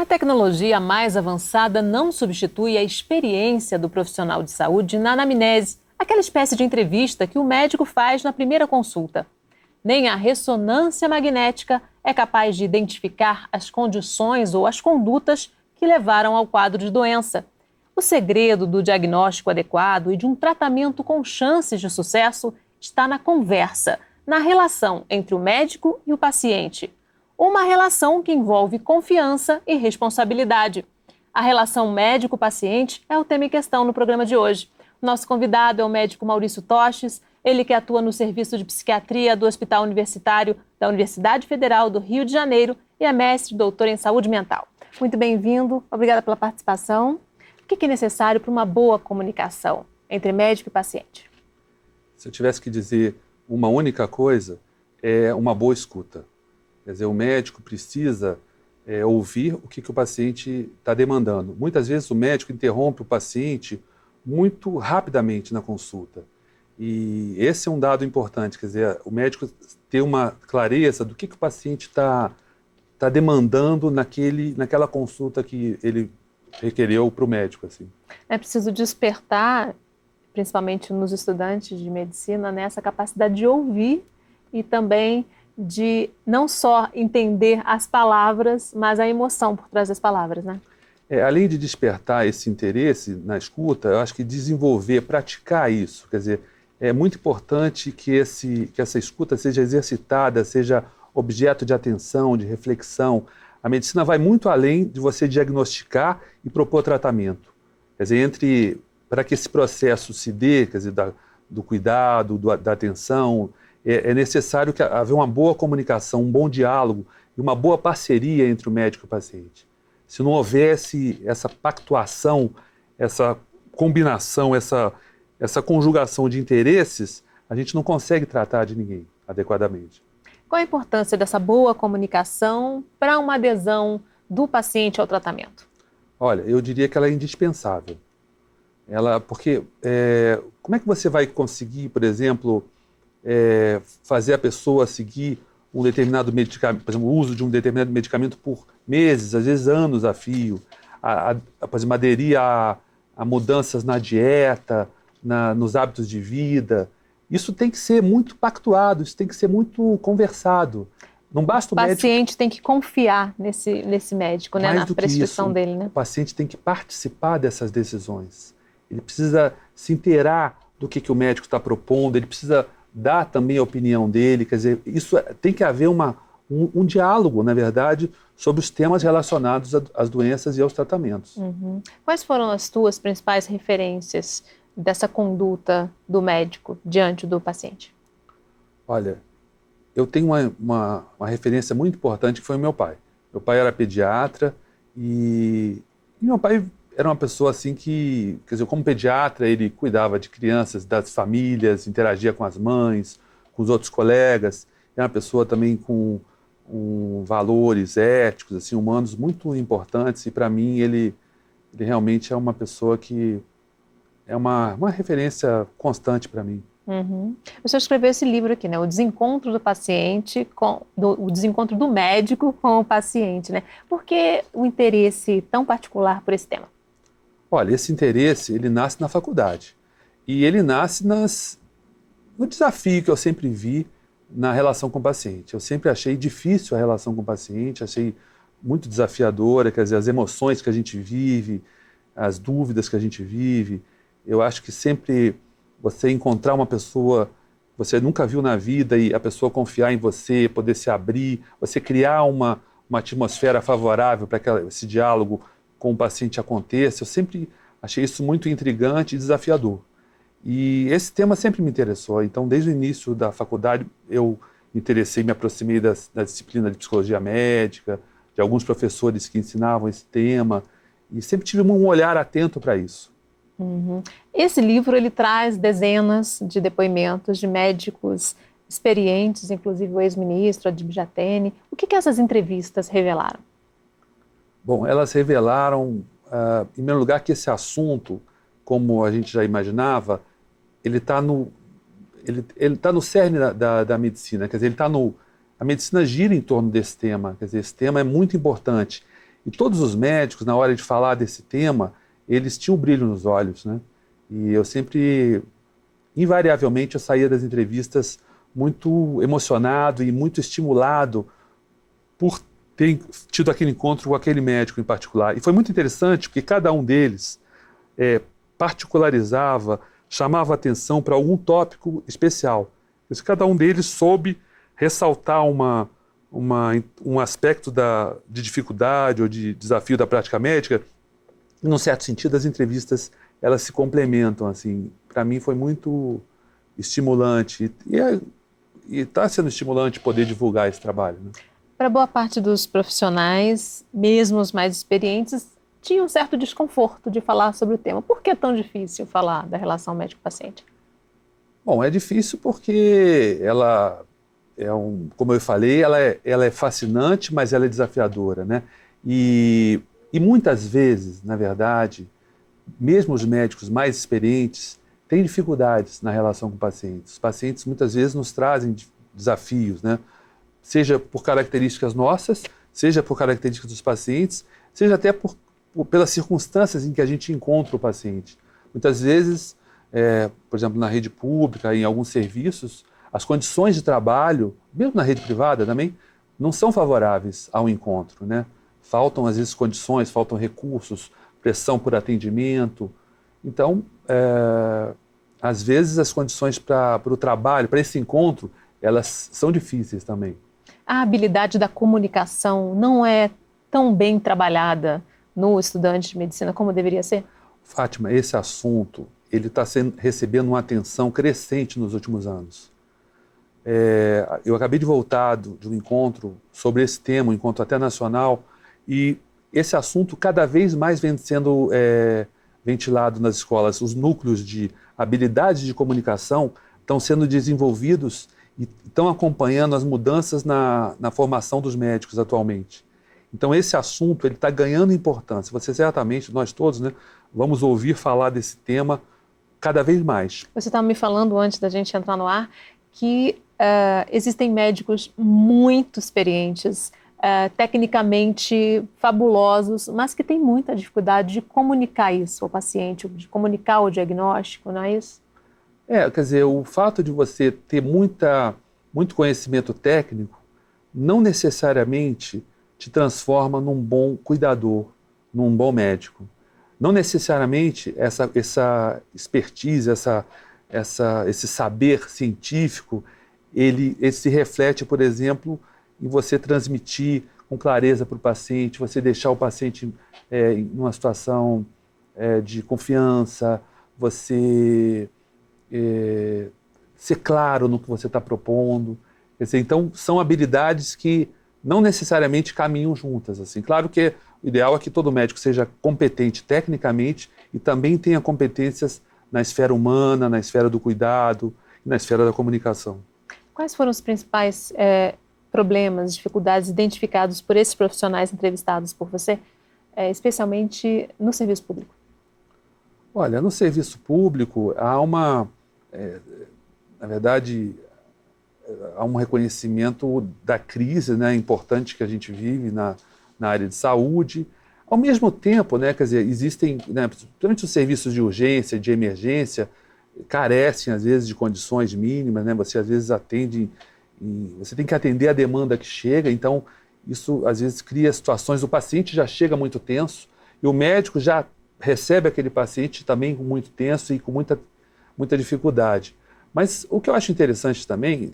A tecnologia mais avançada não substitui a experiência do profissional de saúde na anamnese, aquela espécie de entrevista que o médico faz na primeira consulta. Nem a ressonância magnética é capaz de identificar as condições ou as condutas que levaram ao quadro de doença. O segredo do diagnóstico adequado e de um tratamento com chances de sucesso está na conversa, na relação entre o médico e o paciente. Uma relação que envolve confiança e responsabilidade. A relação médico-paciente é o tema em questão no programa de hoje. Nosso convidado é o médico Maurício Toches, ele que atua no Serviço de Psiquiatria do Hospital Universitário da Universidade Federal do Rio de Janeiro e é mestre e doutor em saúde mental. Muito bem-vindo, obrigada pela participação. O que é necessário para uma boa comunicação entre médico e paciente? Se eu tivesse que dizer uma única coisa, é uma boa escuta. Quer dizer, o médico precisa ouvir o que o paciente está demandando. Muitas vezes o médico interrompe o paciente muito rapidamente na consulta. E esse é um dado importante, quer dizer, o médico ter uma clareza do que o paciente está demandando naquela consulta que ele requereu para o médico. Assim. É preciso despertar, principalmente nos estudantes de medicina, essa capacidade de ouvir e também de não só entender as palavras, mas a emoção por trás das palavras, né? Além de despertar esse interesse na escuta, eu acho que desenvolver, praticar isso, quer dizer, é muito importante que essa escuta seja exercitada, seja objeto de atenção, de reflexão. A medicina vai muito além de você diagnosticar e propor tratamento. Quer dizer, para que esse processo se dê, quer dizer, do cuidado, da atenção, é necessário que haver uma boa comunicação, um bom diálogo e uma boa parceria entre o médico e o paciente. Se não houvesse essa pactuação, essa combinação, essa conjugação de interesses, a gente não consegue tratar de ninguém adequadamente. Qual a importância dessa boa comunicação para uma adesão do paciente ao tratamento? Olha, eu diria que ela é indispensável. Porque como é que você vai conseguir, por exemplo, fazer a pessoa seguir um determinado medicamento, por exemplo, o uso de um determinado medicamento por meses, às vezes anos a fio, por exemplo, aderir a mudanças na dieta, nos hábitos de vida. Isso tem que ser muito pactuado, isso tem que ser muito conversado. Não basta o médico... paciente tem que confiar nesse médico, né, na prescrição dele, né? O paciente tem que participar dessas decisões. Ele precisa se inteirar do que o médico está propondo, ele precisa dar também a opinião dele, quer dizer, tem que haver um diálogo, na verdade, sobre os temas relacionados às doenças e aos tratamentos. Uhum. Quais foram as tuas principais referências dessa conduta do médico diante do paciente? Olha, eu tenho uma referência muito importante que foi o meu pai. Meu pai era pediatra e meu pai era uma pessoa assim que, quer dizer, como pediatra, ele cuidava de crianças, das famílias, interagia com as mães, com os outros colegas. Era uma pessoa também com valores éticos, assim, humanos muito importantes. E para mim ele realmente é uma pessoa que é uma referência constante para mim. Uhum. O senhor escreveu esse livro aqui, né? O desencontro do paciente, o desencontro do médico com o paciente, né? Por que o interesse tão particular por esse tema? Olha, esse interesse, ele nasce na faculdade. E ele nasce no desafio que eu sempre vi na relação com o paciente. Eu sempre achei difícil a relação com o paciente, achei muito desafiadora, quer dizer, as emoções que a gente vive, as dúvidas que a gente vive. Eu acho que sempre você encontrar uma pessoa que você nunca viu na vida e a pessoa confiar em você, poder se abrir, você criar uma atmosfera favorável para que esse diálogo com o paciente aconteça, eu sempre achei isso muito intrigante e desafiador. E esse tema sempre me interessou, então desde o início da faculdade eu me interessei, me aproximei da disciplina de psicologia médica, de alguns professores que ensinavam esse tema, e sempre tive um olhar atento para isso. Uhum. Esse livro ele traz dezenas de depoimentos de médicos experientes, inclusive o ex-ministro Adib Jatene. O que essas entrevistas revelaram? Bom, elas revelaram, em primeiro lugar, que esse assunto, como a gente já imaginava, ele está no cerne da medicina, quer dizer, a medicina gira em torno desse tema, quer dizer, esse tema é muito importante. E todos os médicos, na hora de falar desse tema, eles tinham um brilho nos olhos, né? E eu sempre, invariavelmente, eu saía das entrevistas muito emocionado e muito estimulado por ter tido aquele encontro com aquele médico em particular. E foi muito interessante porque cada um deles particularizava, chamava atenção para algum tópico especial. Cada um deles soube ressaltar um aspecto de dificuldade ou de desafio da prática médica. E, num certo sentido, as entrevistas elas se complementam. Assim. Para mim foi muito estimulante e está sendo estimulante poder divulgar esse trabalho, né? Para boa parte dos profissionais, mesmo os mais experientes, tinha um certo desconforto de falar sobre o tema. Por que é tão difícil falar da relação médico-paciente? Bom, é difícil porque ela como eu falei, ela é fascinante, mas ela é desafiadora, né? E muitas vezes, na verdade, mesmo os médicos mais experientes têm dificuldades na relação com o paciente. Os pacientes muitas vezes nos trazem desafios, né? Seja por características nossas, seja por características dos pacientes, seja até pelas circunstâncias em que a gente encontra o paciente. Muitas vezes, por exemplo, na rede pública, em alguns serviços, as condições de trabalho, mesmo na rede privada também, não são favoráveis ao encontro, né? Faltam, às vezes, condições, faltam recursos, pressão por atendimento. Então, às vezes, as condições para o trabalho, para esse encontro, elas são difíceis também. A habilidade da comunicação não é tão bem trabalhada no estudante de medicina como deveria ser? Fátima, esse assunto ele está recebendo uma atenção crescente nos últimos anos. Eu acabei de voltar de um encontro sobre esse tema, um encontro até nacional, e esse assunto cada vez mais vem sendo ventilado nas escolas. Os núcleos de habilidades de comunicação estão sendo desenvolvidos e estão acompanhando as mudanças na formação dos médicos atualmente. Então esse assunto está ganhando importância. Você certamente, nós todos, né, vamos ouvir falar desse tema cada vez mais. Você estava me falando antes da gente entrar no ar que existem médicos muito experientes, tecnicamente fabulosos, mas que têm muita dificuldade de comunicar isso ao paciente, de comunicar o diagnóstico, não é isso? Quer dizer, o fato de você ter muito conhecimento técnico não necessariamente te transforma num bom cuidador, num bom médico. Não necessariamente essa expertise, esse saber científico, ele se reflete, por exemplo, em você transmitir com clareza para o paciente, você deixar o paciente em uma situação de confiança, você ser claro no que você está propondo. Quer dizer, então, são habilidades que não necessariamente caminham juntas. Assim. Claro que o ideal é que todo médico seja competente tecnicamente e também tenha competências na esfera humana, na esfera do cuidado e na esfera da comunicação. Quais foram os principais problemas, dificuldades identificados por esses profissionais entrevistados por você, especialmente no serviço público? Olha, no serviço público há na verdade, há um reconhecimento da crise, né, importante que a gente vive na área de saúde. Ao mesmo tempo, né, quer dizer, existem, né, principalmente os serviços de urgência, de emergência, carecem às vezes de condições mínimas, né, você às vezes você tem que atender a demanda que chega, então isso às vezes cria situações, o paciente já chega muito tenso e o médico já recebe aquele paciente também muito tenso e com muita dificuldade. Mas o que eu acho interessante também,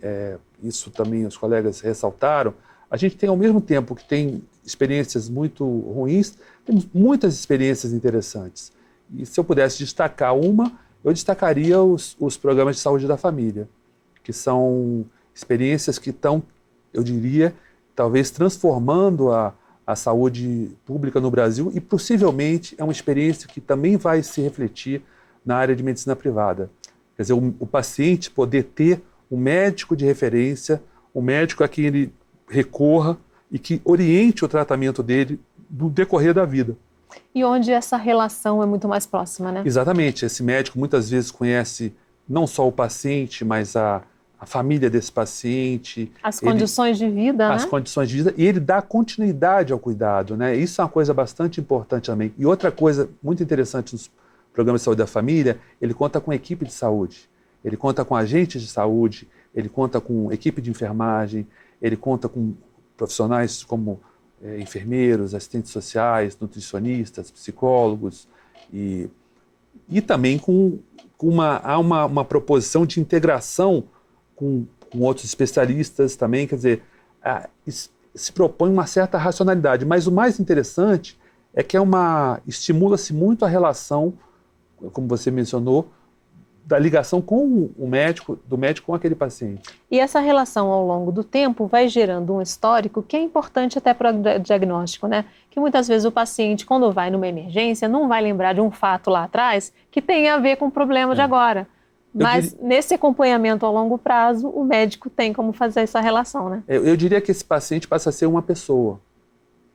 isso também os colegas ressaltaram, a gente tem ao mesmo tempo que tem experiências muito ruins, temos muitas experiências interessantes. E se eu pudesse destacar uma, eu destacaria os programas de saúde da família, que são experiências que estão, eu diria, talvez transformando a saúde pública no Brasil e possivelmente é uma experiência que também vai se refletir na área de medicina privada. Quer dizer, o paciente poder ter um médico de referência, um médico a quem ele recorra e que oriente o tratamento dele no decorrer da vida. E onde essa relação é muito mais próxima, né? Exatamente. Esse médico muitas vezes conhece não só o paciente, mas a a família desse paciente. As condições de vida, né? As condições de vida, e ele dá continuidade ao cuidado, né? Isso é uma coisa bastante importante também. E outra coisa muito interessante nos programas de saúde da família, ele conta com equipe de saúde, ele conta com agentes de saúde, ele conta com equipe de enfermagem, ele conta com profissionais como enfermeiros, assistentes sociais, nutricionistas, psicólogos, e também há uma proposição de integração com outros especialistas também, quer dizer, se propõe uma certa racionalidade, mas o mais interessante é que estimula-se muito a relação, como você mencionou, da ligação com o médico, do médico com aquele paciente. E essa relação ao longo do tempo vai gerando um histórico que é importante até para o diagnóstico, né? Que muitas vezes o paciente, quando vai numa emergência, não vai lembrar de um fato lá atrás que tem a ver com o problema de agora. Mas nesse acompanhamento a longo prazo, o médico tem como fazer essa relação, né? Eu diria que esse paciente passa a ser uma pessoa,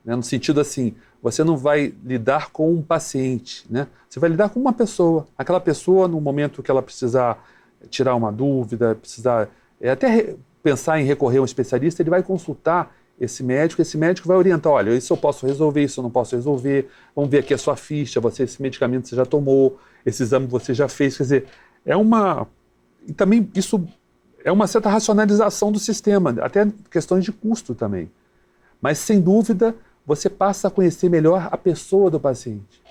né? No sentido assim, você não vai lidar com um paciente, né? Você vai lidar com uma pessoa. Aquela pessoa, no momento que ela precisar tirar uma dúvida, precisar até pensar em recorrer a um especialista, ele vai consultar esse médico vai orientar, olha, isso eu posso resolver, isso eu não posso resolver, vamos ver aqui a sua ficha, esse medicamento você já tomou, esse exame você já fez, quer dizer, e também isso é uma certa racionalização do sistema, até questões de custo também. Mas, sem dúvida, você passa a conhecer melhor a pessoa do paciente.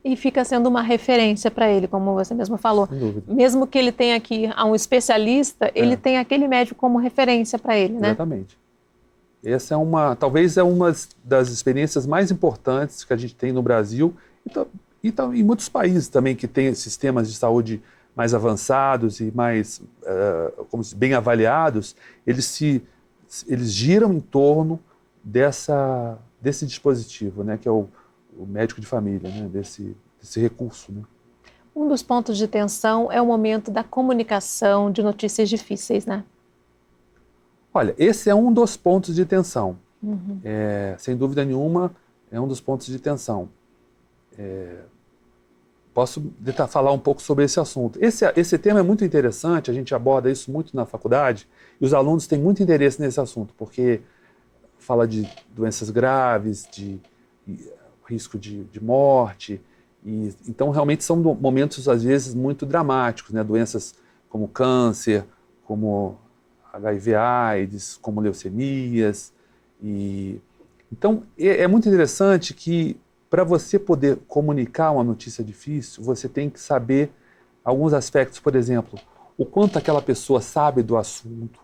E fica sendo uma referência para ele, como você mesmo falou. Sem dúvida. Mesmo que ele tenha aqui um especialista, ele tem aquele médico como referência para ele, né? Exatamente. Essa talvez é uma das experiências mais importantes que a gente tem no Brasil e em muitos países também que têm sistemas de saúde mais avançados e mais bem avaliados, eles giram em torno desse dispositivo, né, que é o médico de família, né, desse recurso, né. Um dos pontos de tensão é o momento da comunicação de notícias difíceis, né? Olha, esse é um dos pontos de tensão. Uhum. Sem dúvida nenhuma, é um dos pontos de tensão. Posso tentar falar um pouco sobre esse assunto. Esse tema é muito interessante, a gente aborda isso muito na faculdade, e os alunos têm muito interesse nesse assunto, porque fala de doenças graves, de risco de morte, então realmente são momentos, às vezes, muito dramáticos, né? Doenças como câncer, como HIV/AIDS, como leucemias. Então, é muito interessante que, para você poder comunicar uma notícia difícil, você tem que saber alguns aspectos, por exemplo, o quanto aquela pessoa sabe do assunto,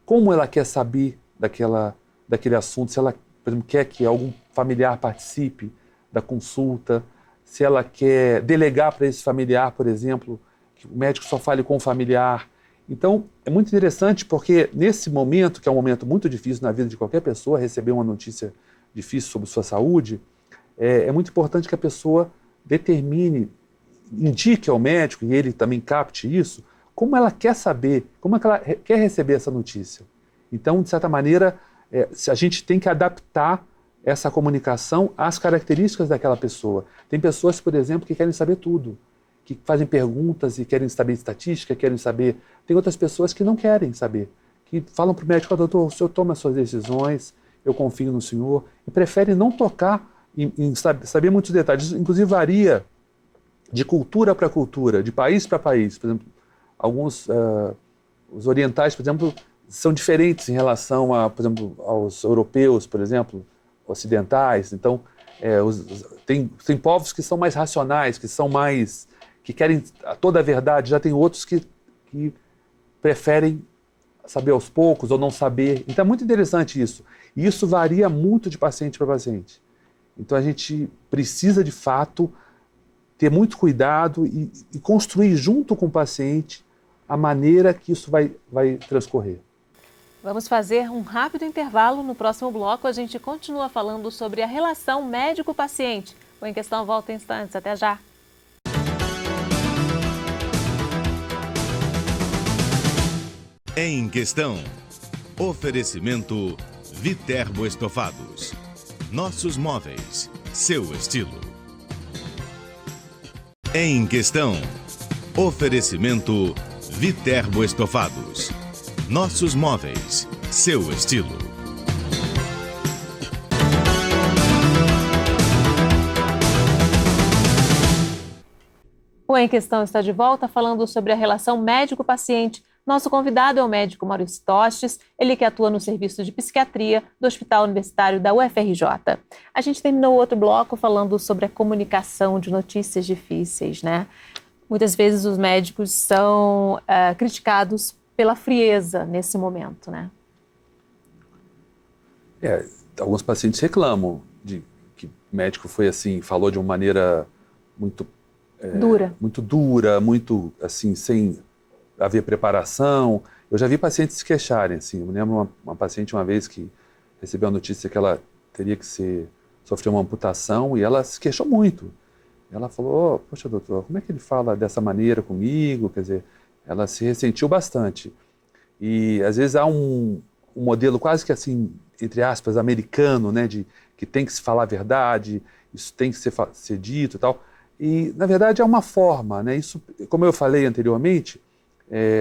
como ela quer saber daquele assunto, se ela, por exemplo, quer que algum familiar participe da consulta, se ela quer delegar para esse familiar, por exemplo, que o médico só fale com o familiar. Então, é muito interessante porque nesse momento, que é um momento muito difícil na vida de qualquer pessoa, receber uma notícia difícil sobre sua saúde, é muito importante que a pessoa determine, indique ao médico, e ele também capte isso, como ela quer saber, como é que ela quer receber essa notícia. Então, de certa maneira, a gente tem que adaptar essa comunicação às características daquela pessoa. Tem pessoas, por exemplo, que querem saber tudo, que fazem perguntas e querem saber estatística, querem saber... Tem outras pessoas que não querem saber, que falam para o médico, doutor, o senhor toma as suas decisões, eu confio no senhor, e preferem não tocar em saber muitos detalhes. Isso, inclusive, varia de cultura para cultura, de país para país. Por exemplo, os orientais, por exemplo, são diferentes em relação por exemplo, aos europeus, por exemplo, ocidentais. Então, tem povos que são mais racionais, que querem toda a verdade, já tem outros que preferem saber aos poucos ou não saber. Então é muito interessante isso. E isso varia muito de paciente para paciente. Então a gente precisa, de fato, ter muito cuidado e construir junto com o paciente a maneira que isso vai transcorrer. Vamos fazer um rápido intervalo. No próximo bloco a gente continua falando sobre a relação médico-paciente. O Em Questão volta em instantes. Até já! Em Questão. Oferecimento Viterbo Estofados. Nossos móveis, seu estilo. Em Questão. Oferecimento Viterbo Estofados. Nossos Móveis, seu estilo. O Em Questão está de volta falando sobre a relação médico-paciente. Nosso convidado é o médico Maurício Tostes, ele que atua no serviço de psiquiatria do Hospital Universitário da UFRJ. A gente terminou o outro bloco falando sobre a comunicação de notícias difíceis, né? Muitas vezes os médicos são criticados pela frieza nesse momento, né? Alguns pacientes reclamam de que o médico foi assim, falou de uma maneira muito dura, muito assim, sem haver preparação. Eu já vi pacientes se queixarem, assim. Eu me lembro uma paciente uma vez que recebeu a notícia que ela teria que sofrer uma amputação e ela se queixou muito. Ela falou, poxa doutor, como é que ele fala dessa maneira comigo? Quer dizer, ela se ressentiu bastante. E às vezes há um modelo quase que assim, entre aspas, americano, né, de que tem que se falar a verdade, isso tem que ser dito e tal. E, na verdade, é uma forma, né? Isso, como eu falei anteriormente,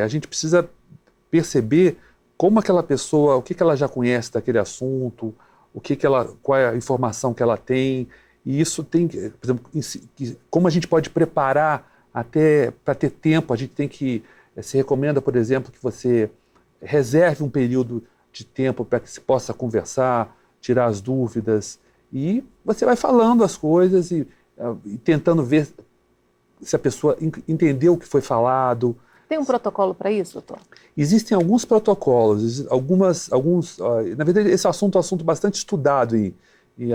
a gente precisa perceber como aquela pessoa, o que ela já conhece daquele assunto, qual é a informação que ela tem, e isso tem, por exemplo, como a gente pode preparar até para ter tempo, a gente tem que, se recomenda, por exemplo, que você reserve um período de tempo para que se possa conversar, tirar as dúvidas, e você vai falando as coisas e tentando ver se a pessoa entendeu o que foi falado. Tem um protocolo para isso, doutor? Existem alguns protocolos, na verdade esse assunto é um assunto bastante estudado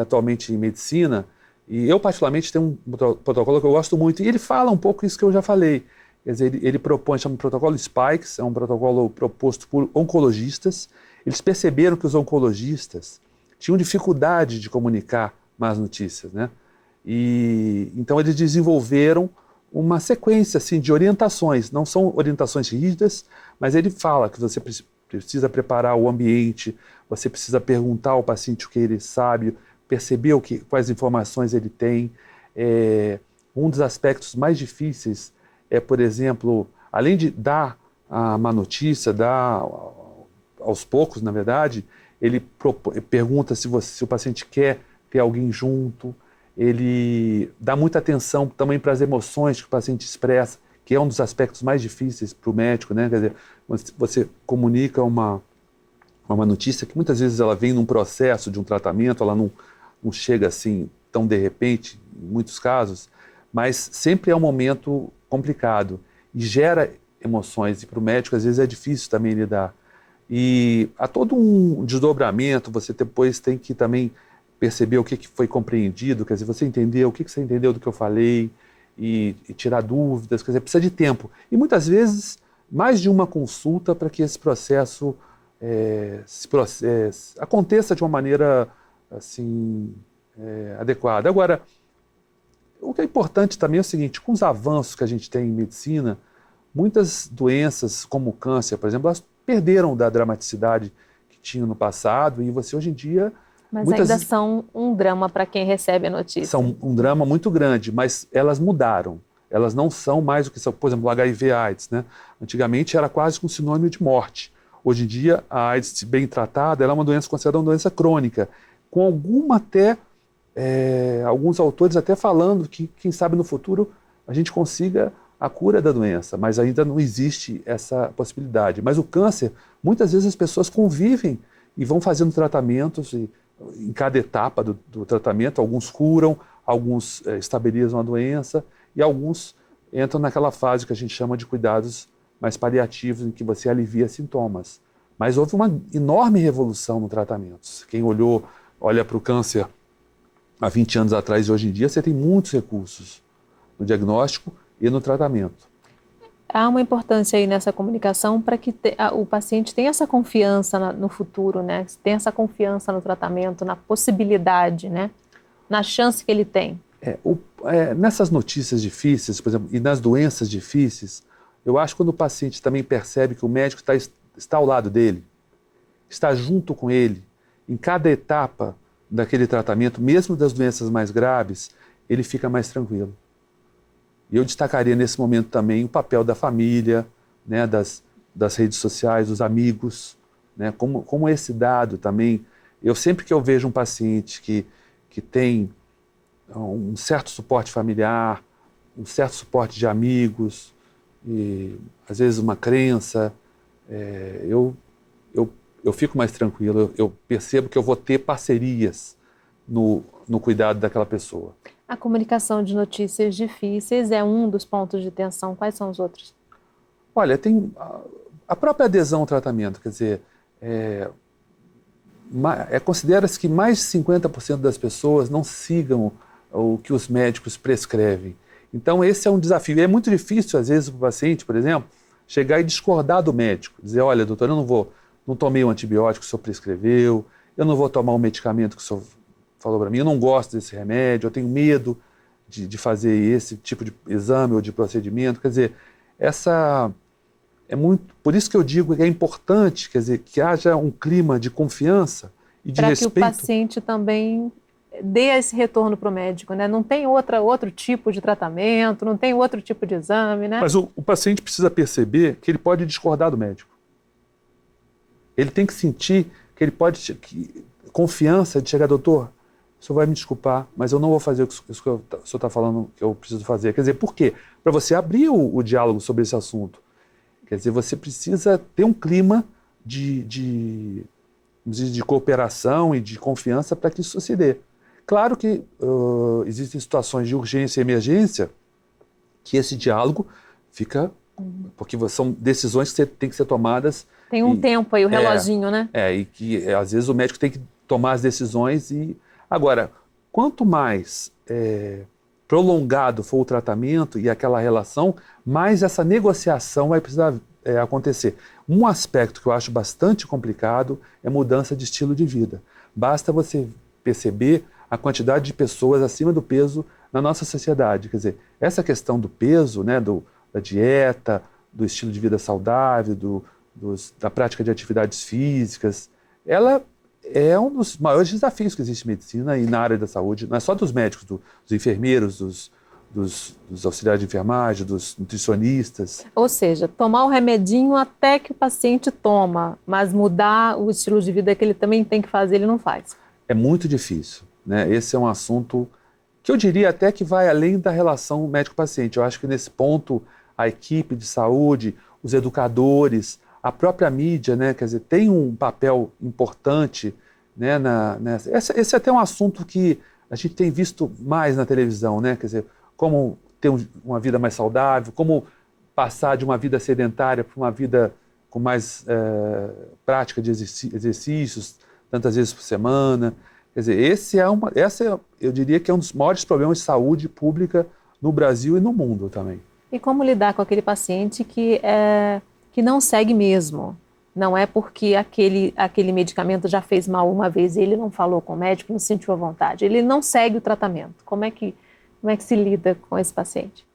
atualmente em medicina, e eu particularmente tenho um protocolo que eu gosto muito, e ele fala um pouco isso que eu já falei. Quer dizer, ele propõe, chama de protocolo SPIKES, é um protocolo proposto por oncologistas. Eles perceberam que os oncologistas tinham dificuldade de comunicar más notícias, né? E então eles desenvolveram uma sequência assim, de orientações, não são orientações rígidas, mas ele fala que você precisa preparar o ambiente, você precisa perguntar ao paciente o que ele sabe, perceber quais informações ele tem. Um dos aspectos mais difíceis é, por exemplo, além de dar a má notícia, dar aos poucos, na verdade, ele pergunta se o paciente quer ter alguém junto. Ele dá muita atenção também para as emoções que o paciente expressa, que é um dos aspectos mais difíceis para o médico, né? Quer dizer, você comunica uma notícia que muitas vezes ela vem num processo de um tratamento, ela não chega assim tão de repente, em muitos casos, mas sempre é um momento complicado e gera emoções, e para o médico às vezes é difícil também lidar. E há todo um desdobramento, você depois tem que também perceber o que foi compreendido, quer dizer, você entendeu, o que você entendeu do que eu falei, e tirar dúvidas, quer dizer, precisa de tempo. E muitas vezes, mais de uma consulta para que esse processo aconteça de uma maneira assim, adequada. Agora, o que é importante também é o seguinte, com os avanços que a gente tem em medicina, muitas doenças, como o câncer, por exemplo, elas perderam da dramaticidade que tinham no passado, e você hoje em dia... Mas ainda são um drama para quem recebe a notícia. São um drama muito grande, mas elas mudaram. Elas não são mais o que são, por exemplo, o HIV/AIDS, né? Antigamente era quase um sinônimo de morte. Hoje em dia, a AIDS, bem tratada, ela é uma doença considerada uma doença crônica, com alguns autores até falando que, quem sabe no futuro, a gente consiga a cura da doença, mas ainda não existe essa possibilidade. Mas o câncer, muitas vezes as pessoas convivem e vão fazendo tratamentos, e em cada etapa do tratamento, alguns curam, alguns estabilizam a doença, e alguns entram naquela fase que a gente chama de cuidados mais paliativos, em que você alivia sintomas. Mas houve uma enorme revolução no tratamento. Quem olha para o câncer há 20 anos atrás e hoje em dia, você tem muitos recursos no diagnóstico e no tratamento. Há uma importância aí nessa comunicação para que o paciente tenha essa confiança no futuro, né? Tenha essa confiança no tratamento, na possibilidade, né? Na chance que ele tem. Nessas notícias difíceis, por exemplo, e nas doenças difíceis, eu acho que quando o paciente também percebe que o médico está ao lado dele, está junto com ele, em cada etapa daquele tratamento, mesmo das doenças mais graves, ele fica mais tranquilo. E eu destacaria nesse momento também o papel da família, né, das redes sociais, dos amigos, né? Como esse dado também, sempre que eu vejo um paciente que tem um certo suporte familiar, um certo suporte de amigos, e às vezes uma crença, eu fico mais tranquilo, eu percebo que eu vou ter parcerias no cuidado daquela pessoa. A comunicação de notícias difíceis é um dos pontos de tensão. Quais são os outros? Olha, tem a própria adesão ao tratamento, quer dizer, considera-se que mais de 50% das pessoas não sigam o que os médicos prescrevem. Então esse é um desafio. E é muito difícil, às vezes, para o paciente, por exemplo, chegar e discordar do médico. Dizer, olha, doutor, eu não tomei o antibiótico que o senhor prescreveu, eu não vou tomar o medicamento que o senhor falou para mim, eu não gosto desse remédio, eu tenho medo de fazer esse tipo de exame ou de procedimento. Quer dizer, por isso que eu digo que é importante, quer dizer, que haja um clima de confiança e de respeito. Para que o paciente também dê esse retorno para o médico, né? Não tem outro tipo de tratamento, não tem outro tipo de exame, né? Mas o paciente precisa perceber que ele pode discordar do médico. Ele tem que sentir que ele pode, confiança de chegar, doutor, o senhor vai me desculpar, mas eu não vou fazer isso que o senhor está falando que eu preciso fazer. Quer dizer, por quê? Para você abrir o diálogo sobre esse assunto. Quer dizer, você precisa ter um clima de cooperação e de confiança para que isso se dê. Claro que existem situações de urgência e emergência que esse diálogo fica... Porque são decisões que têm que ser tomadas... Tem um tempo aí, o reloginho, né? E que às vezes o médico tem que tomar as decisões e... Agora, quanto mais prolongado for o tratamento e aquela relação, mais essa negociação vai precisar acontecer. Um aspecto que eu acho bastante complicado é mudança de estilo de vida. Basta você perceber a quantidade de pessoas acima do peso na nossa sociedade. Quer dizer, essa questão do peso, né, da dieta, do estilo de vida saudável, da prática de atividades físicas, ela é um dos maiores desafios que existe em medicina e na área da saúde, não é só dos médicos, dos enfermeiros, dos auxiliares de enfermagem, dos nutricionistas. Ou seja, tomar o remedinho até que o paciente toma, mas mudar o estilo de vida que ele também tem que fazer, ele não faz. É muito difícil, né? Esse é um assunto que eu diria até que vai além da relação médico-paciente. Eu acho que nesse ponto a equipe de saúde, os educadores, a própria mídia, né, quer dizer, tem um papel importante, né, esse é até um assunto que a gente tem visto mais na televisão, né, quer dizer, como ter uma vida mais saudável, como passar de uma vida sedentária para uma vida com mais prática de exercícios, tantas vezes por semana. Quer dizer, eu diria que é um dos maiores problemas de saúde pública no Brasil e no mundo também. E como lidar com aquele paciente que não segue mesmo? Não é porque aquele medicamento já fez mal uma vez e ele não falou com o médico, não sentiu a vontade. Ele não segue o tratamento. Como é que se lida com esse paciente?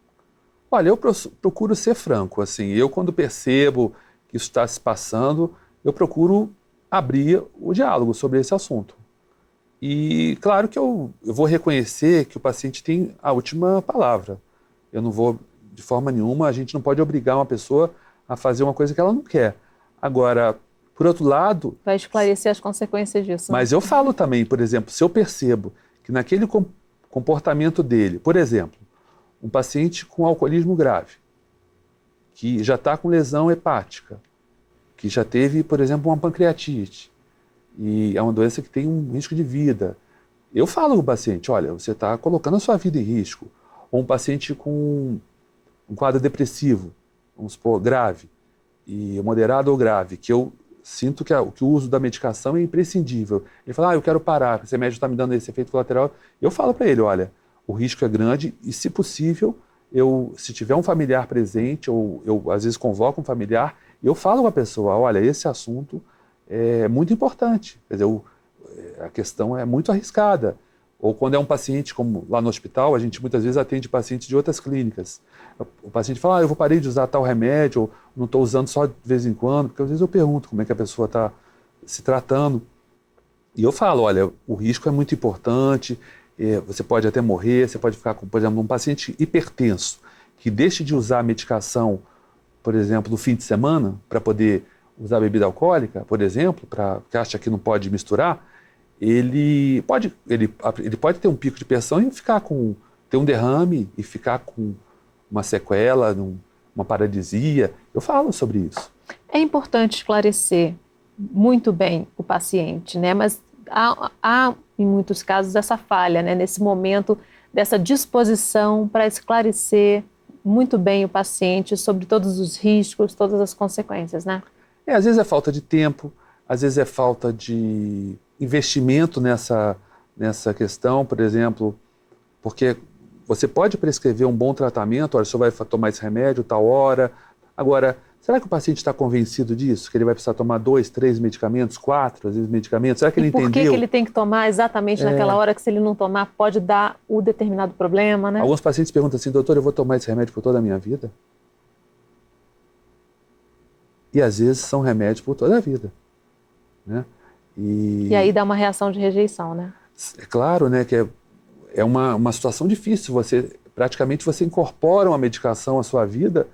Olha, eu procuro ser franco. Assim, eu, quando percebo que isso está se passando, eu procuro abrir o diálogo sobre esse assunto. E claro que eu vou reconhecer que o paciente tem a última palavra. Eu não vou, de forma nenhuma, a gente não pode obrigar uma pessoa a fazer uma coisa que ela não quer. Agora, por outro lado... Vai esclarecer as consequências disso. Mas eu falo também, por exemplo, se eu percebo que naquele comportamento dele, por exemplo, um paciente com alcoolismo grave, que já está com lesão hepática, que já teve, por exemplo, uma pancreatite, e é uma doença que tem um risco de vida, eu falo para o paciente, olha, você está colocando a sua vida em risco. Ou um paciente com um quadro depressivo, vamos supor, grave, e moderado ou grave, que eu sinto que o uso da medicação é imprescindível. Ele fala, eu quero parar, esse remédio está me dando esse efeito colateral. Eu falo para ele, olha, o risco é grande e, se possível, se tiver um familiar presente, ou eu às vezes convoco um familiar, eu falo com a pessoa, olha, esse assunto é muito importante, quer dizer, a questão é muito arriscada. Ou quando é um paciente, como lá no hospital, a gente muitas vezes atende pacientes de outras clínicas. O paciente fala, eu parei de usar tal remédio, ou não estou usando só de vez em quando, porque às vezes eu pergunto como é que a pessoa está se tratando. E eu falo, olha, o risco é muito importante, você pode até morrer, você pode ficar com, por exemplo, um paciente hipertenso, que deixe de usar a medicação por exemplo, no fim de semana, para poder usar bebida alcoólica, por exemplo, que acha que não pode misturar, ele pode ter um pico de pressão e ter um derrame e ficar com uma sequela, uma paralisia. Eu falo sobre isso. É importante esclarecer muito bem o paciente, né? Mas há em muitos casos, essa falha, né? Nesse momento, dessa disposição para esclarecer muito bem o paciente sobre todos os riscos, todas as consequências, né? Às vezes é falta de tempo, às vezes é falta de investimento nessa questão, por exemplo, porque você pode prescrever um bom tratamento, olha, o senhor vai tomar esse remédio tal hora. Agora, será que o paciente está convencido disso? Que ele vai precisar tomar 2, 3 medicamentos, 4, às vezes medicamentos? Será que ele entendeu? Por que ele tem que tomar exatamente naquela hora, que se ele não tomar pode dar o determinado problema, né? Alguns pacientes perguntam assim, doutor, eu vou tomar esse remédio por toda a minha vida? E às vezes são remédios por toda a vida, né? E aí dá uma reação de rejeição, né? É claro, né, que é uma situação difícil. Praticamente você incorpora uma medicação à sua vida,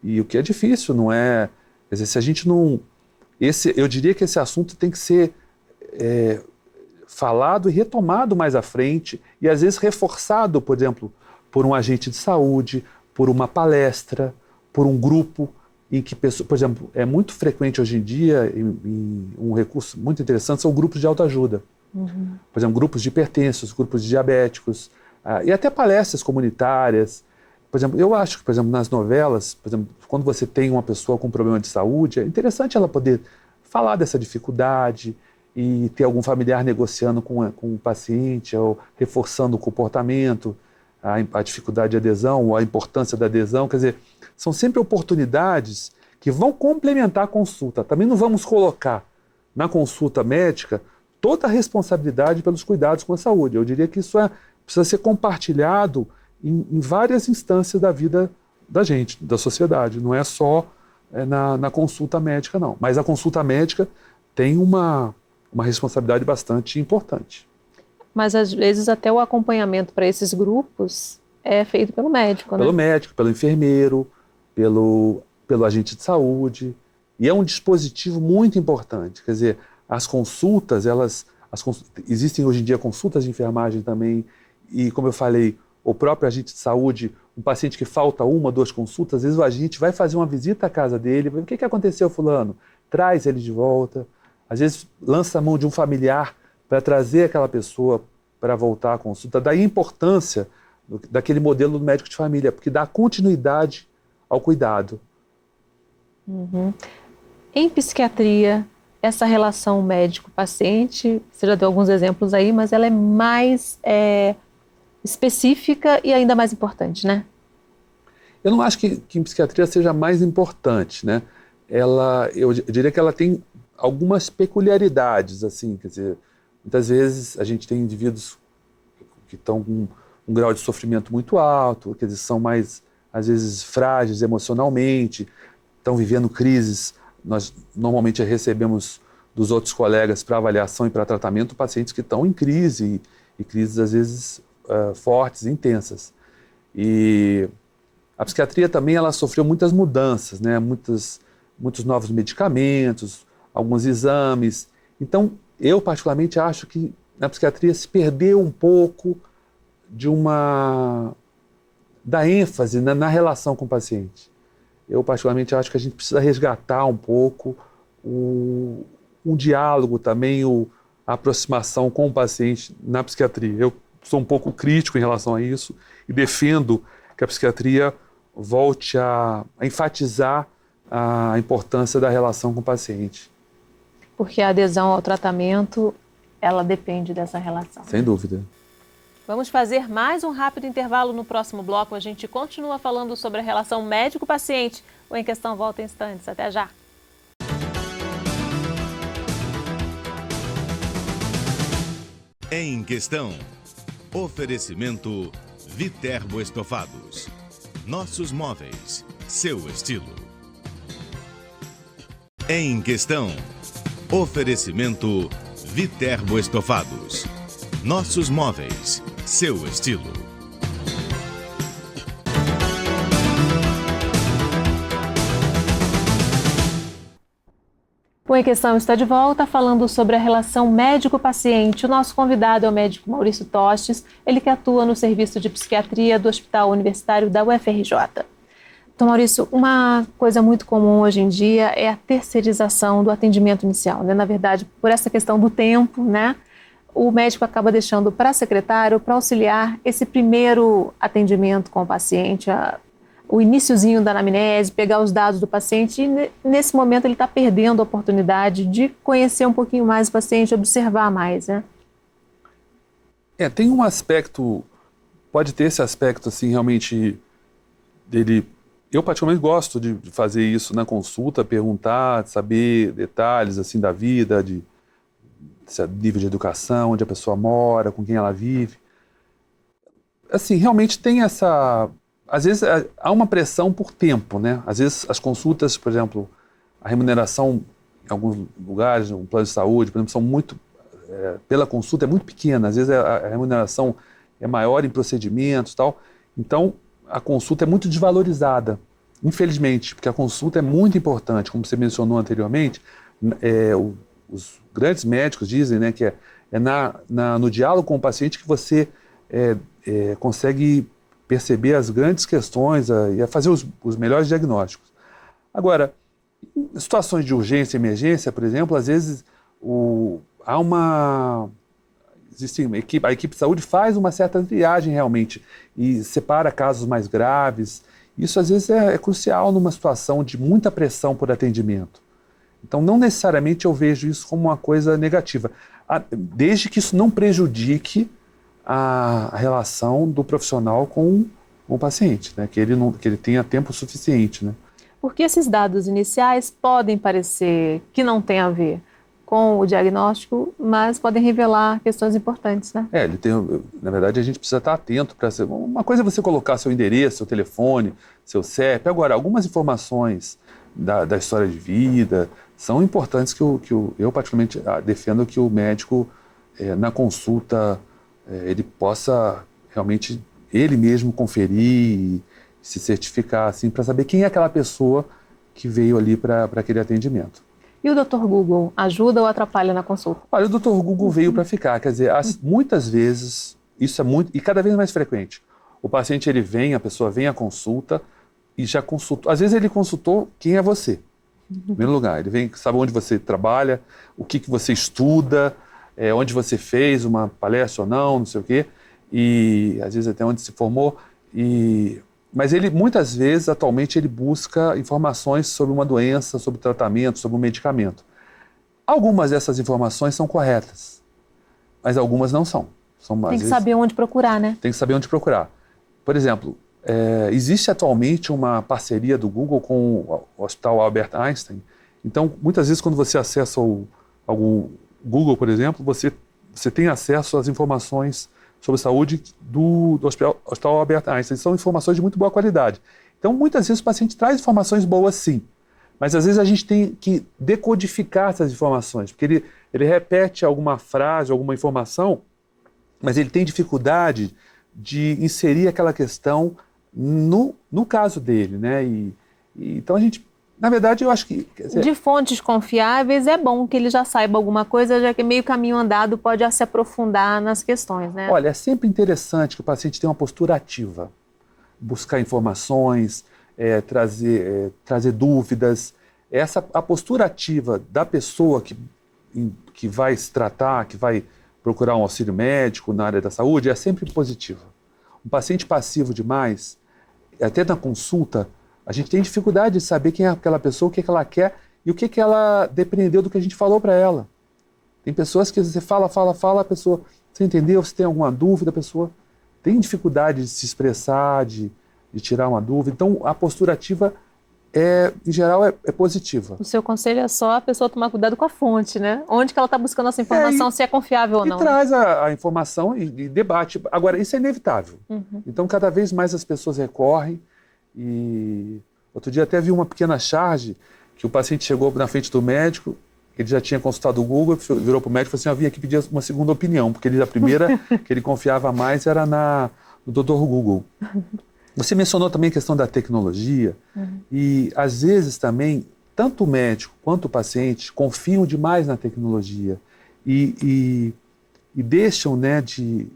e o que é difícil, não é? Quer dizer, se a gente não... eu diria que esse assunto tem que ser falado e retomado mais à frente, e às vezes reforçado, por exemplo, por um agente de saúde, por uma palestra, por um grupo em que pessoas... Por exemplo, é muito frequente hoje em dia, um recurso muito interessante, são grupos de autoajuda. Uhum. Por exemplo, grupos de hipertensos, grupos de diabéticos, e até palestras comunitárias. Por exemplo, eu acho que, por exemplo, nas novelas, por exemplo, quando você tem uma pessoa com problema de saúde, é interessante ela poder falar dessa dificuldade e ter algum familiar negociando com o paciente ou reforçando o comportamento, a dificuldade de adesão ou a importância da adesão. Quer dizer, são sempre oportunidades que vão complementar a consulta. Também não vamos colocar na consulta médica toda a responsabilidade pelos cuidados com a saúde. Eu diria que isso precisa ser compartilhado em várias instâncias da vida da gente, da sociedade. Não é só na consulta médica, não. Mas a consulta médica tem uma responsabilidade bastante importante. Mas, às vezes, até o acompanhamento para esses grupos é feito pelo médico, né? Pelo médico, pelo enfermeiro, pelo agente de saúde. E é um dispositivo muito importante. Quer dizer, as consultas, existem hoje em dia consultas de enfermagem também. E, como eu falei, o próprio agente de saúde, um paciente que falta 1, 2 consultas, às vezes o agente vai fazer uma visita à casa dele, o que aconteceu, fulano? Traz ele de volta. Às vezes lança a mão de um familiar para trazer aquela pessoa para voltar à consulta. Daí a importância daquele modelo do médico de família, porque dá continuidade ao cuidado. Uhum. Em psiquiatria, essa relação médico-paciente, você já deu alguns exemplos aí, mas ela é mais específica e ainda mais importante, né? Eu não acho que em psiquiatria seja mais importante, né? Eu diria que ela tem algumas peculiaridades, assim, quer dizer, muitas vezes a gente tem indivíduos que estão com um grau de sofrimento muito alto, quer dizer, são mais, às vezes, frágeis emocionalmente, estão vivendo crises. Nós normalmente recebemos dos outros colegas para avaliação e para tratamento pacientes que estão em crise, e crises, às vezes, fortes, intensas. E a psiquiatria também ela sofreu muitas mudanças, né? Muitos novos medicamentos, alguns exames. Então, eu particularmente acho que na psiquiatria se perdeu um pouco da ênfase na relação com o paciente. Eu particularmente acho que a gente precisa resgatar um pouco um diálogo também, a aproximação com o paciente na psiquiatria. Eu sou um pouco crítico em relação a isso e defendo que a psiquiatria volte a enfatizar a importância da relação com o paciente. Porque a adesão ao tratamento, ela depende dessa relação. Sem dúvida. Vamos fazer mais um rápido intervalo. No próximo bloco, a gente continua falando sobre a relação médico-paciente. O Em Questão volta em instantes. Até já! Em Questão. Oferecimento Viterbo Estofados. Nossos móveis, seu estilo. Em Questão. Oferecimento Viterbo Estofados. Nossos móveis, seu estilo. O Em Questão está de volta falando sobre a relação médico-paciente. O nosso convidado é o médico Maurício Tostes, ele que atua no serviço de psiquiatria do Hospital Universitário da UFRJ. Então, Maurício, uma coisa muito comum hoje em dia é a terceirização do atendimento inicial, né? Na verdade, por essa questão do tempo, né? O médico acaba deixando para secretário, para auxiliar esse primeiro atendimento com o paciente, o iniciozinho da anamnese, pegar os dados do paciente e nesse momento ele está perdendo a oportunidade de conhecer um pouquinho mais o paciente, observar mais, né? Tem um aspecto, pode ter esse aspecto assim realmente dele. Eu particularmente gosto de fazer isso na consulta, perguntar, saber detalhes assim da vida, de nível de educação, onde a pessoa mora, com quem ela vive. Assim, realmente tem essa... Às vezes há uma pressão por tempo, né? Às vezes as consultas, por exemplo, a remuneração em alguns lugares, no plano de saúde, por exemplo, são muito... pela consulta é muito pequena, às vezes a remuneração é maior em procedimentos e tal. Então, a consulta é muito desvalorizada, infelizmente, porque a consulta é muito importante, como você mencionou anteriormente. Os grandes médicos dizem, né, que no diálogo com o paciente que você consegue perceber as grandes questões e fazer os melhores diagnósticos. Agora, em situações de urgência e emergência, por exemplo, às vezes a equipe de saúde faz uma certa triagem realmente e separa casos mais graves. Isso às vezes é crucial numa situação de muita pressão por atendimento. Então não necessariamente eu vejo isso como uma coisa negativa, desde que isso não prejudique a relação do profissional com o paciente, né? Que ele tenha tempo suficiente, né? Porque esses dados iniciais podem parecer que não tem a ver com o diagnóstico, mas podem revelar questões importantes, né? Na verdade, a gente precisa estar atento para... Uma coisa é você colocar seu endereço, seu telefone, seu CEP. Agora, algumas informações da história de vida são importantes que eu particularmente defendo que o médico, na consulta, ele possa realmente, ele mesmo conferir e se certificar, assim, para saber quem é aquela pessoa que veio ali para aquele atendimento. E o Dr. Google ajuda ou atrapalha na consulta? Olha, o Dr. Google veio para ficar, quer dizer, muitas vezes, isso é muito, e cada vez mais frequente, o paciente a pessoa vem à consulta e já consultou, às vezes ele consultou quem é você, em primeiro lugar, ele vem, sabe onde você trabalha, o que você estuda, onde você fez uma palestra ou não sei o quê, e às vezes até onde se formou, mas ele, muitas vezes, atualmente, ele busca informações sobre uma doença, sobre tratamento, sobre um medicamento. Algumas dessas informações são corretas, mas algumas não são. Tem que saber onde procurar, né? Tem que saber onde procurar. Por exemplo, existe atualmente uma parceria do Google com o Hospital Albert Einstein. Então, muitas vezes, quando você acessa o Google, por exemplo, você tem acesso às informações sobre saúde do Hospital Albert Einstein. São informações de muito boa qualidade. Então, muitas vezes o paciente traz informações boas, sim. Mas, às vezes, a gente tem que decodificar essas informações, porque ele repete alguma frase, alguma informação, mas ele tem dificuldade de inserir aquela questão no caso dele, né? Então, a gente... Na verdade, eu acho que... De fontes confiáveis, é bom que ele já saiba alguma coisa, já que meio caminho andado pode se aprofundar nas questões, né? Olha, é sempre interessante que o paciente tenha uma postura ativa. Buscar informações, trazer dúvidas. A postura ativa da pessoa que vai se tratar, que vai procurar um auxílio médico na área da saúde, é sempre positiva. Um paciente passivo demais, até na consulta, a gente tem dificuldade de saber quem é aquela pessoa, o que ela quer e o que ela depreendeu do que a gente falou para ela. Tem pessoas que você fala, a pessoa, você entendeu? Você tem alguma dúvida, a pessoa tem dificuldade de se expressar, de tirar uma dúvida. Então, a postura ativa, em geral, é positiva. O seu conselho é só a pessoa tomar cuidado com a fonte, né? Onde que ela está buscando essa informação, se é confiável ou não. E traz a informação e debate. Agora, isso é inevitável. Então, cada vez mais as pessoas recorrem. E outro dia até vi uma pequena charge que o paciente chegou na frente do médico, ele já tinha consultado o Google, virou para o médico e falou assim, eu vim aqui pedir uma segunda opinião, porque a primeira que ele confiava mais era no Dr. Google. Você mencionou também a questão da tecnologia e às vezes também tanto o médico quanto o paciente confiam demais na tecnologia e deixam, né,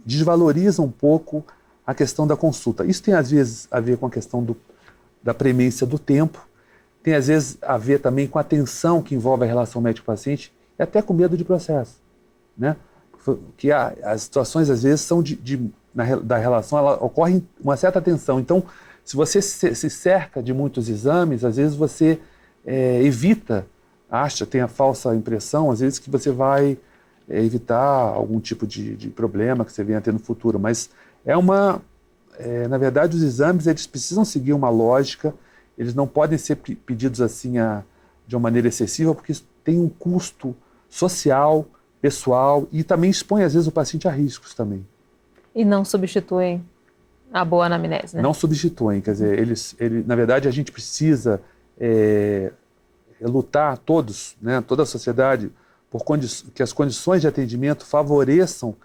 desvalorizam um pouco a questão da consulta. Isso tem, às vezes, a ver com a questão da premência do tempo, tem, às vezes, a ver também com a tensão que envolve a relação médico-paciente e até com medo de processo, né? Que as situações, às vezes, são da relação, ela ocorre uma certa tensão. Então, se você se cerca de muitos exames, às vezes você evita, tem a falsa impressão, às vezes, que você vai evitar algum tipo de problema que você venha a ter no futuro. Mas na verdade, os exames, eles precisam seguir uma lógica, eles não podem ser pedidos assim de uma maneira excessiva, porque isso tem um custo social, pessoal, e também expõe, às vezes, o paciente a riscos também. E não substituem a boa anamnese, né? Não substituem, quer dizer, na verdade, a gente precisa lutar todos, né, toda a sociedade, que as condições de atendimento favoreçam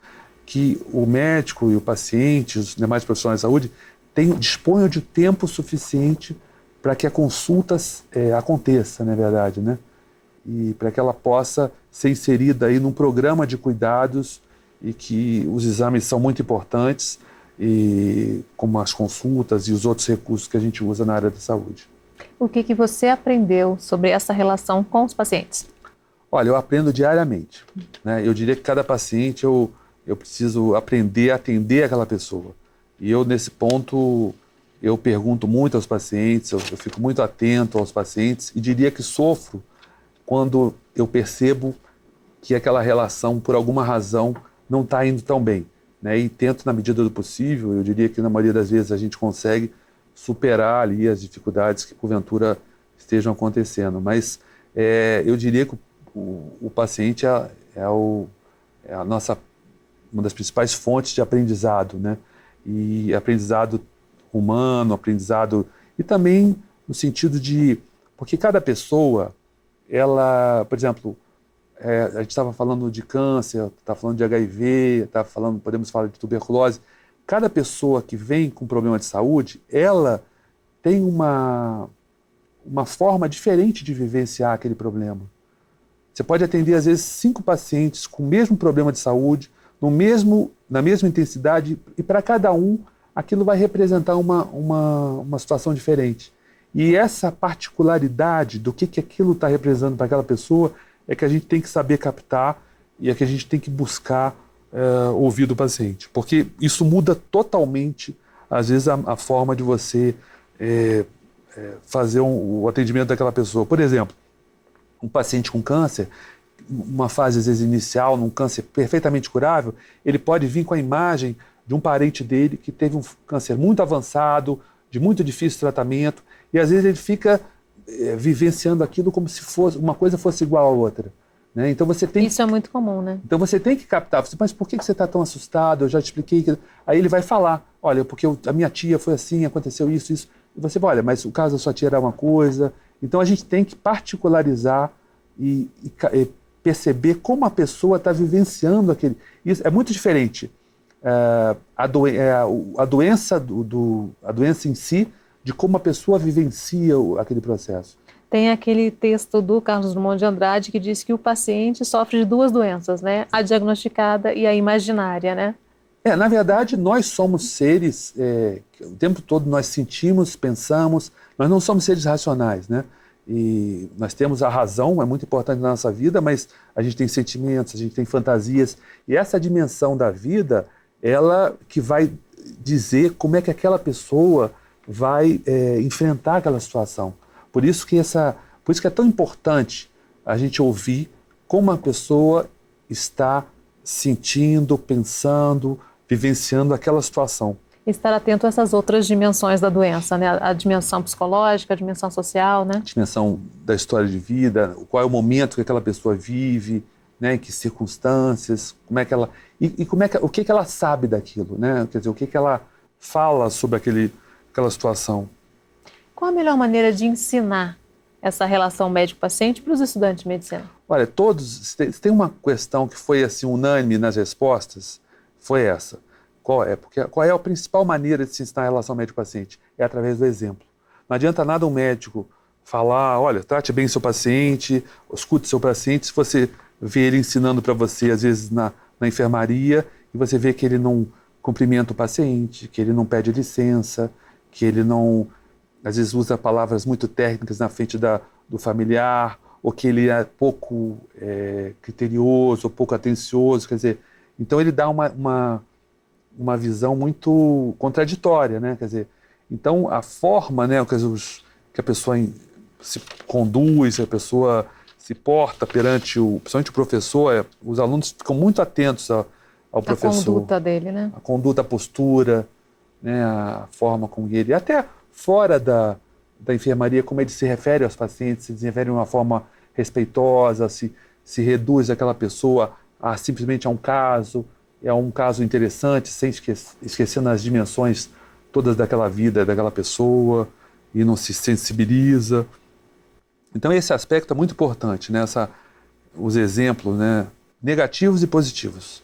que o médico e o paciente, os demais profissionais de saúde, disponham de tempo suficiente para que a consulta aconteça, na verdade, né? E para que ela possa ser inserida aí num programa de cuidados, e que os exames são muito importantes, como as consultas e os outros recursos que a gente usa na área da saúde. O que você aprendeu sobre essa relação com os pacientes? Olha, eu aprendo diariamente, né? Eu diria que cada paciente eu preciso aprender a atender aquela pessoa. E eu, nesse ponto, eu pergunto muito aos pacientes, eu fico muito atento aos pacientes, e diria que sofro quando eu percebo que aquela relação, por alguma razão, não está indo tão bem, né? E tento, na medida do possível, eu diria que na maioria das vezes a gente consegue superar ali as dificuldades que porventura estejam acontecendo. Mas eu diria que o paciente é uma das principais fontes de aprendizado, né? E aprendizado humano, aprendizado, e também no sentido porque cada pessoa, ela, por exemplo, a gente estava falando de câncer, estava falando de HIV, podemos falar de tuberculose. Cada pessoa que vem com problema de saúde, ela tem uma forma diferente de vivenciar aquele problema. Você pode atender, às vezes, 5 pacientes com o mesmo problema de saúde, na mesma intensidade, e para cada um, aquilo vai representar uma situação diferente. E essa particularidade do que aquilo está representando para aquela pessoa é que a gente tem que saber captar, e é que a gente tem que buscar ouvir do paciente. Porque isso muda totalmente, às vezes, a forma de você fazer o atendimento daquela pessoa. Por exemplo, um paciente com câncer, uma fase, às vezes, inicial, num câncer perfeitamente curável, ele pode vir com a imagem de um parente dele que teve um câncer muito avançado, de muito difícil tratamento, e às vezes ele fica vivenciando aquilo como se uma coisa fosse igual à outra, né? Então isso é muito comum, né? Então você tem que captar, mas por que você está tão assustado? Eu já te expliquei. Aí ele vai falar, olha, porque a minha tia foi assim, aconteceu isso. E você vai, olha, mas o caso da sua tia era uma coisa. Então a gente tem que particularizar e perceber como a pessoa está vivenciando aquele. Isso é muito diferente. A doença em si, de como a pessoa vivencia aquele processo. Tem aquele texto do Carlos Drummond de Andrade que diz que o paciente sofre de 2 doenças, né? A diagnosticada e a imaginária, né? Na verdade, nós somos seres, o tempo todo nós sentimos, pensamos, nós não somos seres racionais, né? E nós temos a razão, é muito importante na nossa vida, mas a gente tem sentimentos, a gente tem fantasias, e essa dimensão da vida, ela que vai dizer como é que aquela pessoa vai enfrentar aquela situação. Por isso que é tão importante a gente ouvir como a pessoa está sentindo, pensando, vivenciando aquela situação. Estar atento a essas outras dimensões da doença, né? A dimensão psicológica, a dimensão social, né? A dimensão da história de vida, qual é o momento que aquela pessoa vive, né? Em que circunstâncias, como é que ela... o que ela sabe daquilo, né? Quer dizer, o que ela fala sobre aquela situação. Qual a melhor maneira de ensinar essa relação médico-paciente para os estudantes de medicina? Olha, se tem uma questão que foi assim unânime nas respostas, foi essa. Qual é a principal maneira de se ensinar a relação médico-paciente? É através do exemplo. Não adianta nada um médico falar, olha, trate bem seu paciente, escute seu paciente. Se você vê ele ensinando para você, às vezes na enfermaria, e você vê que ele não cumprimenta o paciente, que ele não pede licença, que ele não, às vezes, usa palavras muito técnicas na frente do familiar, ou que ele é pouco criterioso, ou pouco atencioso, quer dizer, então ele dá uma visão muito contraditória, né? Quer dizer, então a forma, né, que a pessoa se conduz, que a pessoa se porta perante principalmente o professor, os alunos ficam muito atentos ao professor. A conduta dele, né? A conduta, a postura, né, a forma como ele, até fora da enfermaria, como ele se refere aos pacientes, se refere de uma forma respeitosa, se reduz aquela pessoa simplesmente a um caso interessante, sem esquecendo as dimensões todas daquela vida, daquela pessoa, e não se sensibiliza. Então esse aspecto é muito importante, né? Os exemplos, né, negativos e positivos.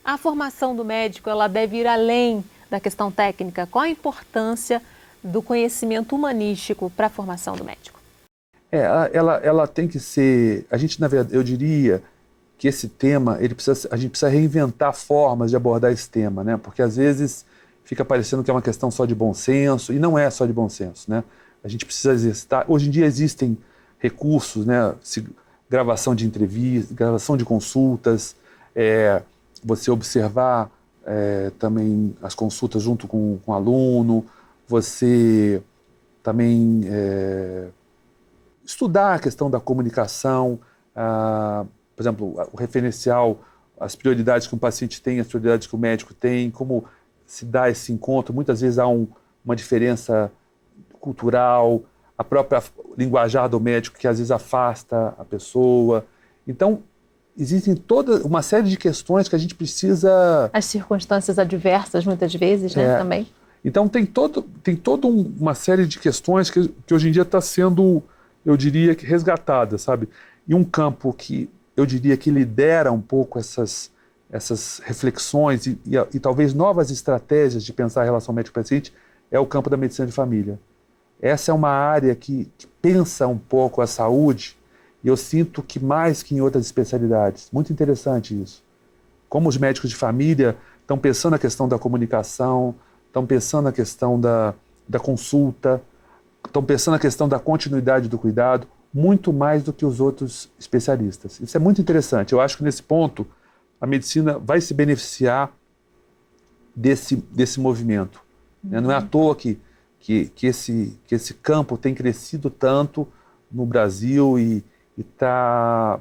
A formação do médico, ela deve ir além da questão técnica. Qual a importância do conhecimento humanístico para a formação do médico? Ela tem que ser, a gente, na verdade, eu diria que esse tema, a gente precisa reinventar formas de abordar esse tema, né? Porque às vezes fica parecendo que é uma questão só de bom senso, e não é só de bom senso, né? A gente precisa exercitar. Hoje em dia existem recursos, né? Gravação de entrevistas, gravação de consultas, você observar também as consultas junto com o aluno, você também estudar a questão da comunicação, por exemplo, o referencial, as prioridades que um paciente tem, as prioridades que o médico tem, como se dá esse encontro. Muitas vezes há uma diferença cultural, a própria linguajar do médico que às vezes afasta a pessoa. Então, existem toda uma série de questões que a gente precisa... As circunstâncias adversas, muitas vezes, né, também. Então, tem toda uma série de questões que hoje em dia está sendo, eu diria, que resgatada, sabe? E um campo que eu diria que lidera um pouco essas reflexões e talvez novas estratégias de pensar a relação médico-paciente é o campo da medicina de família. Essa é uma área que pensa um pouco a saúde, e eu sinto que mais que em outras especialidades. Muito interessante isso. Como os médicos de família estão pensando a questão da comunicação, estão pensando a questão da consulta, estão pensando a questão da continuidade do cuidado, muito mais do que os outros especialistas. Isso é muito interessante. Eu acho que nesse ponto a medicina vai se beneficiar desse movimento. Né? Não é à toa que esse campo tem crescido tanto no Brasil e está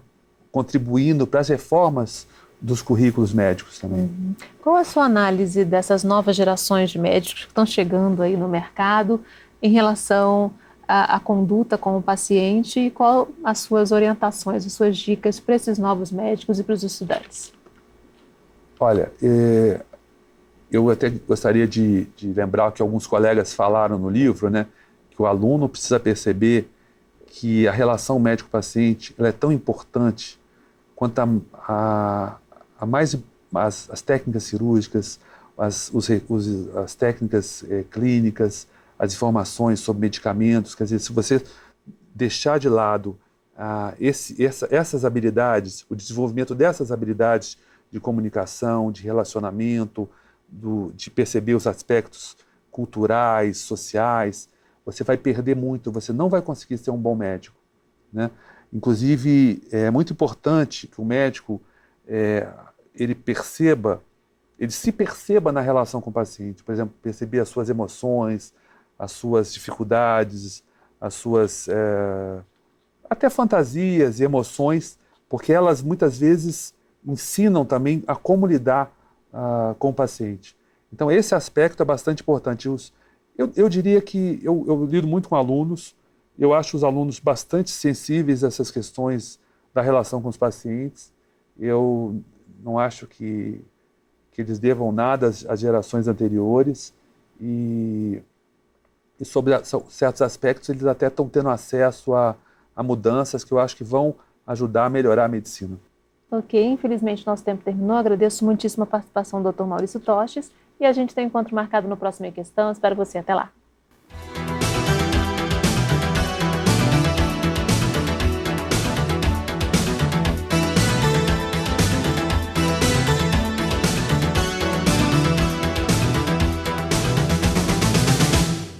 contribuindo para as reformas dos currículos médicos também. Qual a sua análise dessas novas gerações de médicos que estão chegando aí no mercado em relação à conduta com o paciente, e qual as suas orientações, as suas dicas para esses novos médicos e para os estudantes? Olha, eu até gostaria de lembrar que alguns colegas falaram no livro, né, que o aluno precisa perceber que a relação médico-paciente ela é tão importante quanto as técnicas cirúrgicas, as técnicas clínicas, as informações sobre medicamentos. Quer dizer, se você deixar de lado essas habilidades, o desenvolvimento dessas habilidades de comunicação, de relacionamento, de perceber os aspectos culturais, sociais, você vai perder muito, você não vai conseguir ser um bom médico, né? Inclusive, é muito importante que o médico ele se perceba na relação com o paciente. Por exemplo, perceber as suas emoções, as suas dificuldades, as suas até fantasias e emoções, porque elas muitas vezes ensinam também a como lidar com o paciente. Então esse aspecto é bastante importante. Eu diria que eu lido muito com alunos, eu acho os alunos bastante sensíveis a essas questões da relação com os pacientes. Eu não acho que eles devam nada às gerações anteriores, e sobre certos aspectos eles até estão tendo acesso a mudanças que eu acho que vão ajudar a melhorar a medicina. Ok, infelizmente nosso tempo terminou. Agradeço muitíssimo a participação do Dr. Maurício Toches, e a gente tem um encontro marcado no próximo Em Questão. Espero você. Até lá.